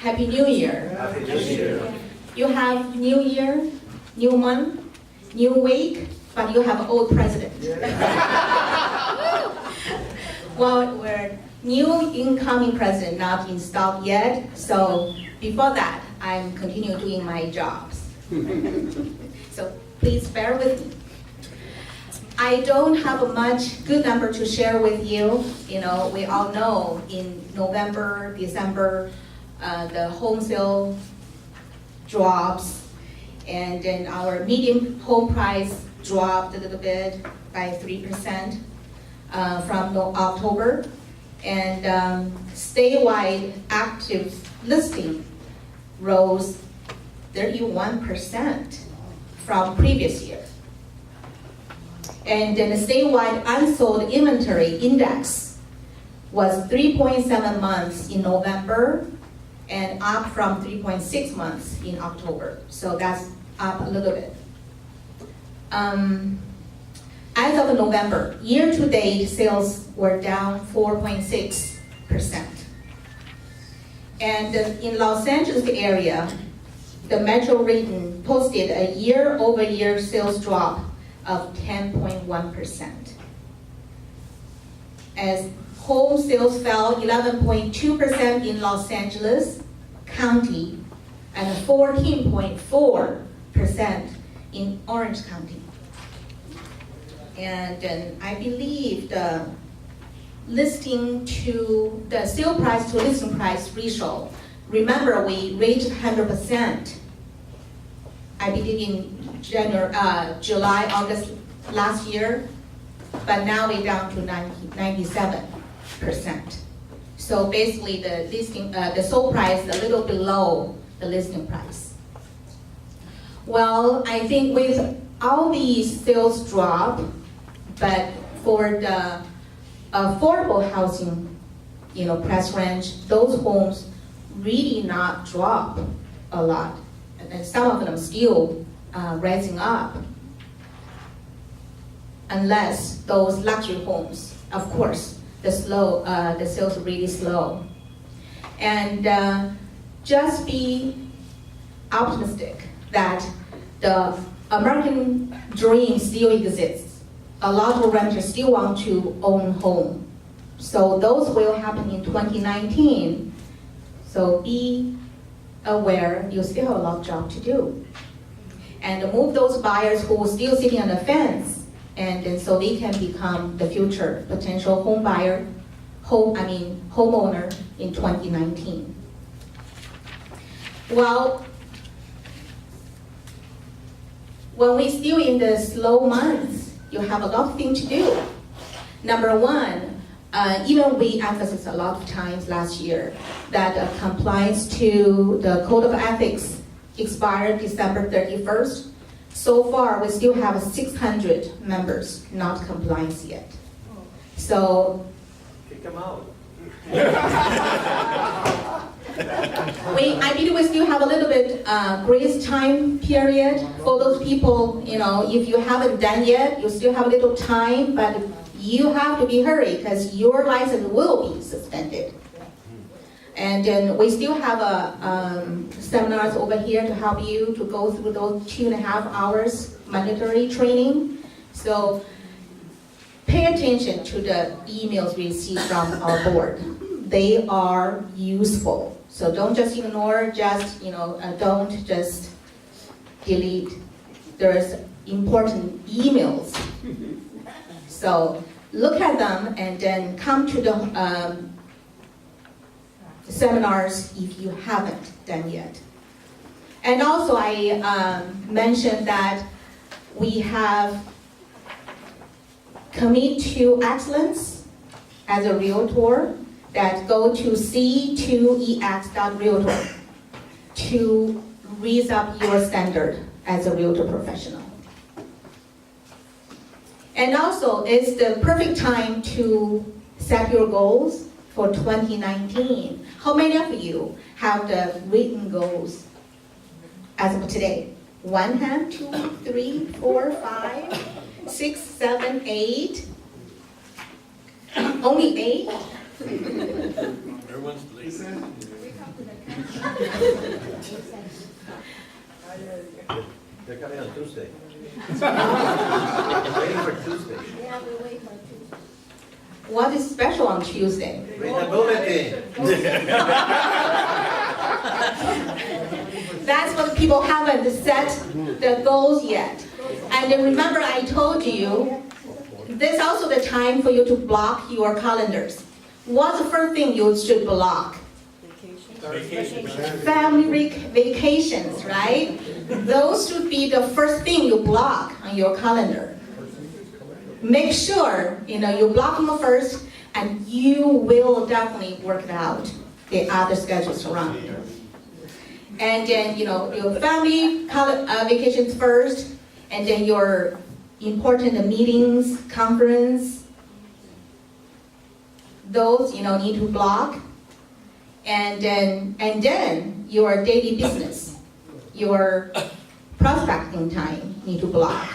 Happy New Year. Happy New Year. You have New Year, new month, new week, but you have old president. Well, we're new incoming president, not installed yet, so before that, I'm continuing doing my jobs. So please bear with me. I don't have a much good number to share with you. You know, we all know in November, December, the home sale drops, and then our median home price dropped a little bit by 3% from October, and statewide active listing rose 31% from previous year. And then the statewide unsold inventory index was 3.7 months in November and up from 3.6 months in October. So that's up a little bit. As of November, year-to-date sales were down 4.6%. And in Los Angeles area, the metro region posted a year-over-year sales drop of 10.1%. As home sales fell 11.2% in Los Angeles County and 14.4% in Orange County. And I believe the sale price to listing price ratio, remember we reached 100%, I believe in July, August last year, but now we're down to 97%. So basically the sold price is a little below the listing price. Well, I think with all these sales drop, but for the affordable housing, price range, those homes really not drop a lot, and some of them still rising up, unless those luxury homes, of course, the sales are really slow. And just be optimistic that the American dream still exists. A lot of renters still want to own home. So those will happen in 2019. So be aware you still have a lot of job to do. And move those buyers who are still sitting on the fence, and then so they can become the future potential homeowner in 2019. Well, when we're still in the slow months, you have a lot of things to do. Number one, even we emphasized a lot of times last year that compliance to the Code of Ethics expired December 31st. So far, we still have 600 members not compliant yet. So, Kick them out. I believe we still have a little bit grace time period for those people. If you haven't done yet, you still have a little time, but you have to be hurried because your license will be suspended. And then we still have seminars over here to help you to go through those 2.5 hours mandatory training. So pay attention to the emails we receive from our board. They are useful. So don't just ignore, don't just delete. There's important emails. So look at them and then come to the seminars if you haven't done yet. And also I mentioned that we have Commit to Excellence as a realtor, that go to c2ex.realtor to raise up your standard as a realtor professional. And also, it's the perfect time to set your goals for 2019. How many of you have the written goals as of today? 1 hand, 2, 3, 4, 5, 6, 7, 8. Only 8? Everyone's leaving. They're coming on Tuesday. Waiting for Tuesday. Yeah, we wait for Tuesday. What is special on Tuesday? Bring the bulletin. That's what people haven't set the goals yet. And then remember I told you, this is also the time for you to block your calendars. What's the first thing you should block? Family vacations, right? Those should be the first thing you block on your calendar. Make sure, you block them first, and you will definitely work it out, the other schedules around you. And then, your family vacations first, and then your important meetings, conference, those, need to block. And then your daily business, your prospecting time need to block,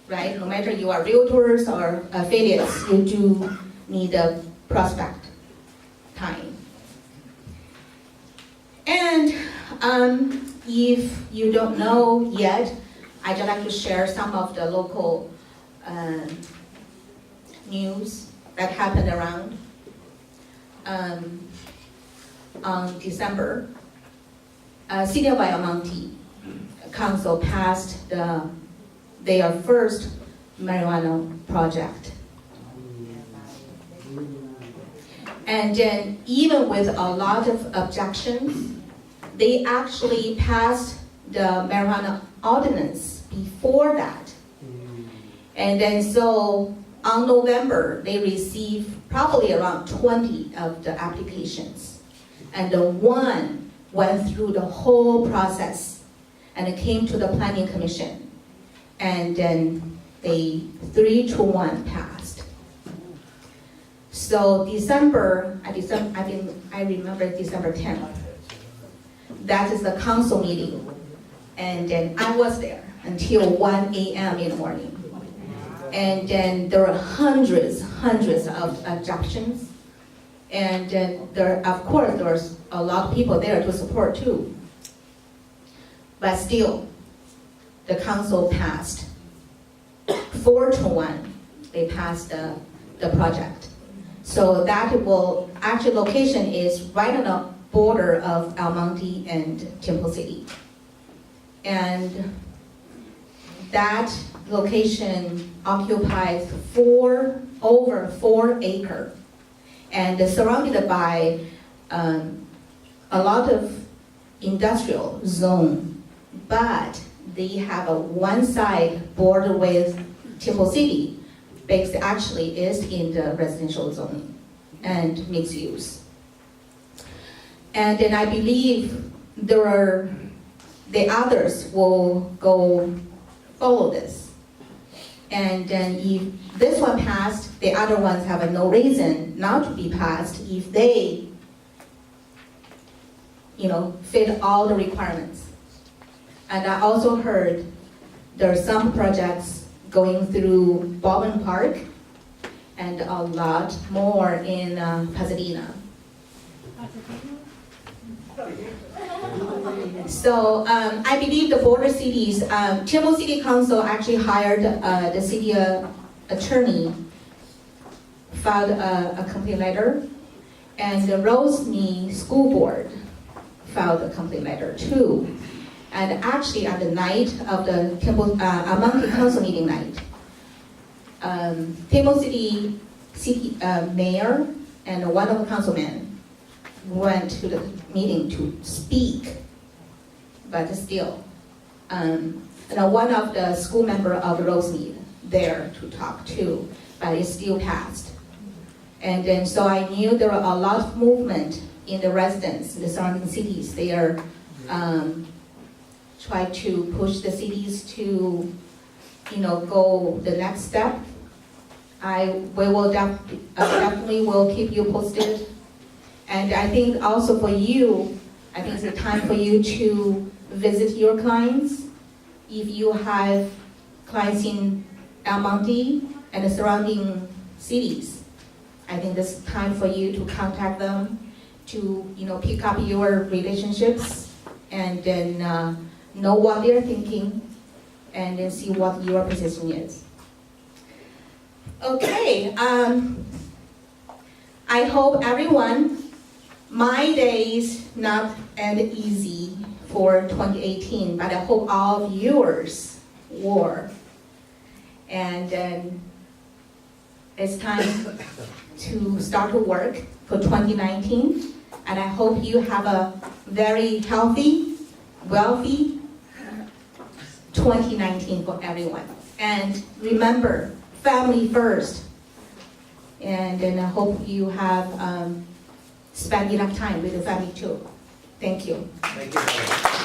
right? No matter you are realtors or affiliates, you do need a prospect time. And if you don't know yet, I'd just like to share some of the local news that happened around. On December, City of Almonte Council passed their first marijuana project. And then even with a lot of objections, they actually passed the marijuana ordinance before that. And then so on November, they received probably around 20 of the applications. And the one went through the whole process, and it came to the Planning Commission. And then they 3-1 passed. So I remember December 10th. That is the council meeting. And then I was there until 1 a.m. in the morning. And then there were hundreds of objections. And then of course, there was a lot of people there to support too. But still, the council passed 4-1. They passed the project. So that actually location is right on the border of Almonte and Temple City. And that location occupies over 4 acres. And surrounded by a lot of industrial zone, but they have one side border with Temple City, because actually is in the residential zone and mixed use. And then I believe the others will go follow this. And then if this one passed, the other ones have no reason not to be passed if they, fit all the requirements. And I also heard there are some projects going through Baldwin Park and a lot more in Pasadena. So I believe the border cities, Temple City Council actually hired the city attorney, filed a complaint letter, and the Rosemead School Board filed a complaint letter too. And actually on the night of the Almonte Council meeting night, Temple City mayor and one of the councilmen went to the meeting to speak, but still, one of the school member of Rosemead there to talk too, but it still passed. And then so I knew there were a lot of movement in the residents, in the surrounding cities. They are try to push the cities to, go the next step. We will definitely will keep you posted. And I think also for you, I think it's a time for you to visit your clients. If you have clients in Almonte and the surrounding cities, I think it's time for you to contact them to, pick up your relationships and then know what they're thinking and then see what your position is. Okay, I hope everyone, my days not end easy for 2018, but I hope all of yours were. And then it's time to start to work for 2019, and I hope you have a very healthy, wealthy 2019 for everyone. And remember, family first. And then I hope you have spent enough time with your family too. Thank you. Thank you.